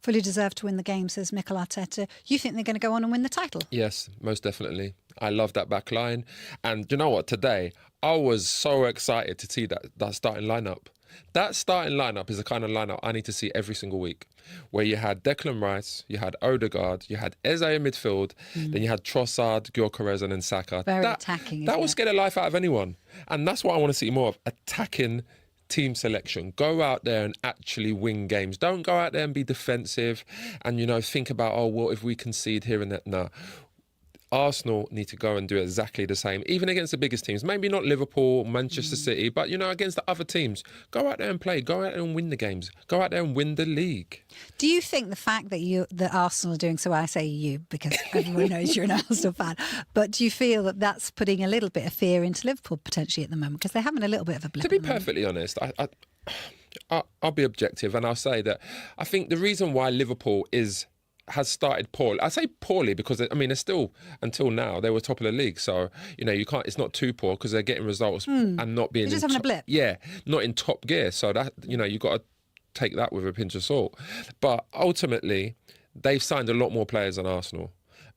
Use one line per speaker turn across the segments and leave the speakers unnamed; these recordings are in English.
fully deserve to win the game, says Mikel Arteta. You think they're going to go on and win the title?
Yes, most definitely. I love that back line. And you know what? Today, I was so excited to see that starting lineup. That starting lineup is the kind of lineup I need to see every single week, where you had Declan Rice, you had Ødegaard, you had Eze in midfield, then you had Trossard, Gyökeres and then Saka.
Very attacking,
That
isn't
will
it?
scare the life out of anyone. And that's what I want to see more of, attacking team selection. Go out there and actually win games. Don't go out there and be defensive and, think about, oh, well, if we concede here and there. No. Arsenal need to go and do exactly the same, even against the biggest teams. Maybe not Liverpool, Manchester City, but, against the other teams. Go out there and play. Go out there and win the games. Go out there and win the league.
Do you think the fact that Arsenal are doing so well, I say you because everyone knows you're an Arsenal fan, but do you feel that that's putting a little bit of fear into Liverpool potentially at the moment because they're having a little bit of a blip?
To be perfectly honest, I'll be objective and I'll say that I think the reason why Liverpool has started poorly. I say poorly because they're still, until now, they were top of the league. So you can't. It's not too poor because they're getting results and not being.
They're just having a blip.
Yeah, not in top gear. So that you've got to take that with a pinch of salt. But ultimately, they've signed a lot more players than Arsenal,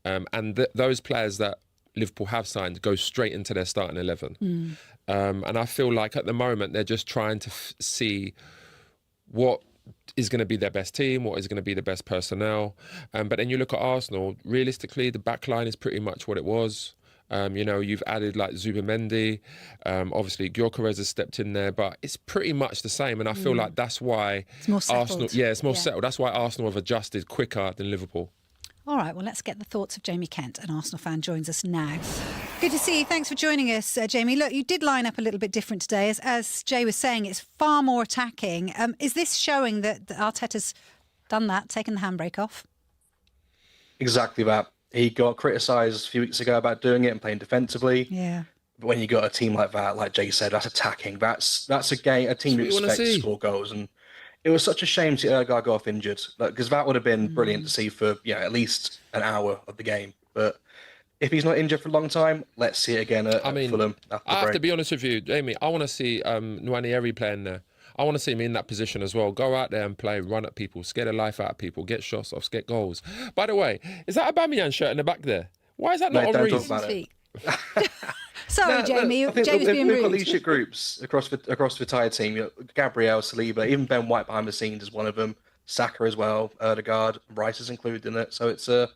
and those players that Liverpool have signed go straight into their starting 11. And I feel like at the moment they're just trying to see what is going to be their best team, what is going to be the best personnel. But then you look at Arsenal, realistically, the back line is pretty much what it was. You've added like Zubimendi, obviously Gyökeres has stepped in there, but it's pretty much the same. And I feel like that's why
it's more settled.
Arsenal, it's more settled. That's why Arsenal have adjusted quicker than Liverpool.
All right, well, let's get the thoughts of Jamie Kent, an Arsenal fan, joins us now. Good to see you. Thanks for joining us, Jamie. Look, you did line up a little bit different today. As Jay was saying, it's far more attacking. Is this showing that Arteta's done that, taken the handbrake off?
Exactly that. He got criticised a few weeks ago about doing it and playing defensively.
Yeah.
But when you got a team like that, like Jay said, that's attacking. That's a team you expect to score goals. And it was such a shame to see Ødegaard go off injured, because that would have been brilliant to see for at least an hour of the game. But if he's not injured for a long time, let's see it again at Fulham.
I have to be honest with you, Jamie. I want to see Nwaneri playing there. I want to see him in that position as well. Go out there and play, run at people, scare the life out of people, get shots off, get goals. By the way, is that a Aubameyang shirt in the back there? Why is that not on Reece?
Sorry, Jamie. Jamie's being rude.
They've got leadership groups across the entire team. Gabriel, Saliba, even Ben White behind the scenes is one of them. Saka as well, Ødegaard, Rice is included in it. So it's a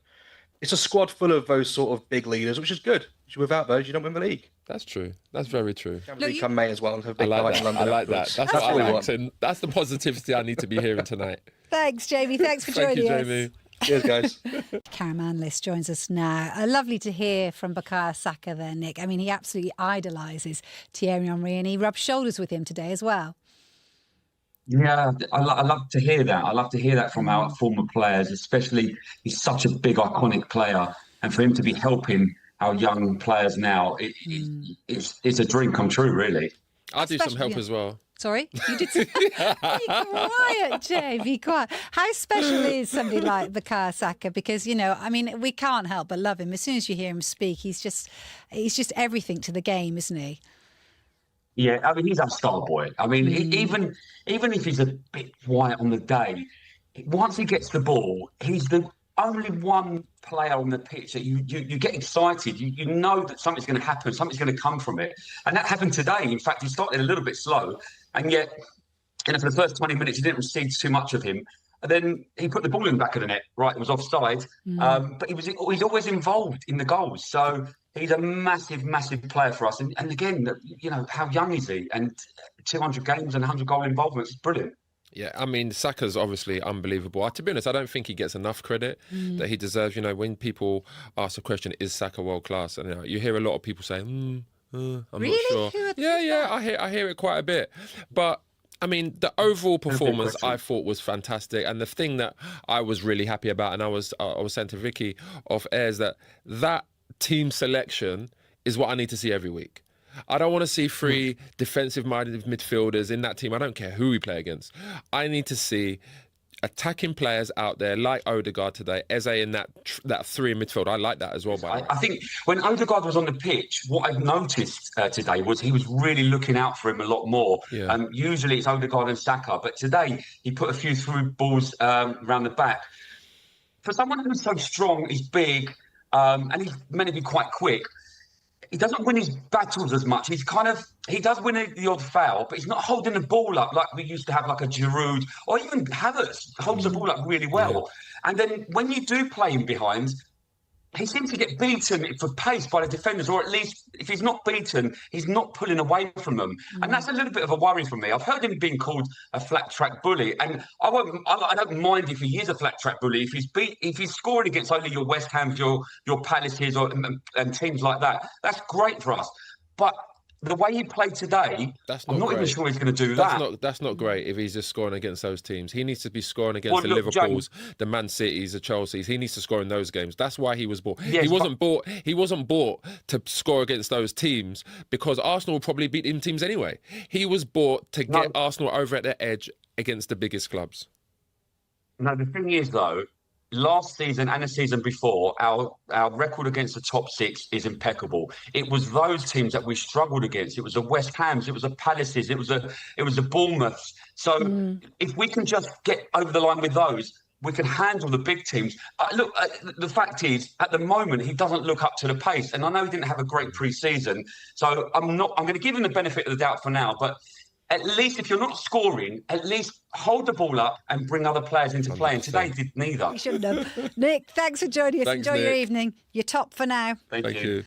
squad full of those sort of big leaders, which is good. Without those, you don't win the league.
That's true. That's very true.
Come May as well. And have a big
I like
night
that.
in London
I like that. That's what I like.
want.
That's the positivity I need to be hearing tonight.
Thanks, Jamie. Thanks for joining us.
Thank you, Jamie.
Cheers, guys.
Karaman List joins us now. Lovely to hear from Bukayo Saka there, Nick. I mean, he absolutely idolises Thierry Henry and he rubbed shoulders with him today as well.
Yeah, I love to hear that. I love to hear that from our former players, especially he's such a big, iconic player. And for him to be helping our young players now, it's a dream come true, really.
I'll do some help as well.
Sorry? You did some... Be quiet, Jay. Be quiet. How special is somebody like Bukayo Saka? Because, we can't help but love him. As soon as you hear him speak, he's just everything to the game, isn't he?
Yeah, I mean, he's our star boy. I mean, even if he's a bit quiet on the day, once he gets the ball, he's the only one player on the pitch that you get excited. You know that something's going to happen, something's going to come from it. And that happened today. In fact, he started a little bit slow. And yet, for the first 20 minutes, you didn't receive too much of him. And then he put the ball in the back of the net. Right, it was offside. But he's always involved in the goals. So he's a massive, massive player for us. And again, how young is he? And 200 games and 100 goal involvements is brilliant.
Yeah, I mean, Saka's obviously unbelievable. To be honest, I don't think he gets enough credit that he deserves. When people ask the question, is Saka world class? And you hear a lot of people say, I'm
really?
not sure. Yeah, I hear it quite a bit. But I mean, the overall performance I thought was fantastic. And the thing that I was really happy about, and I was saying to Vicky off air, is that team selection is what I need to see every week. I don't want to see three defensive-minded midfielders in that team. I don't care who we play against. I need to see attacking players out there like Ødegaard today, Eze in that three in midfield. I like that as well, by the way.
I think when Ødegaard was on the pitch, what I've noticed today was he was really looking out for him a lot more.
Yeah.
Usually it's Ødegaard and Saka, but today he put a few through balls around the back. For someone who's so strong, he's big, and he's meant to be quite quick, he doesn't win his battles as much. He does win the odd foul, but he's not holding the ball up like we used to have, like a Giroud or even Havertz holds the ball up really well. Yeah. And then when you do play him behind, he seems to get beaten for pace by the defenders, or at least if he's not beaten, he's not pulling away from them. And that's a little bit of a worry for me. I've heard him being called a flat track bully, and I don't mind if he is a flat track bully. If he's scoring against only your West Hams, your Palaces, and teams like that, that's great for us. But the way he played today, I'm not even sure he's going to do that.
That's not great if he's just scoring against those teams. He needs to be scoring against the Liverpools, the Man Cities, the Chelseas. He needs to score in those games. That's why he was bought. Yes, he wasn't bought to score against those teams because Arsenal will probably beat them teams anyway. He was bought to get Arsenal over at their edge against the biggest clubs.
No, the thing is, though, last season and the season before, our record against the top six is impeccable. It was those teams that we struggled against. It was the West Hams, it was the Palaces, it was the Bournemouths. So if we can just get over the line with those, we can handle the big teams. The fact is, at the moment, he doesn't look up to the pace. And I know he didn't have a great pre-season. So I'm going to give him the benefit of the doubt for now. But at least if you're not scoring, at least hold the ball up and bring other players into play. And today did neither.
You shouldn't have. Nick, thanks for joining us. Enjoy your evening. You're top for now.
Thank you.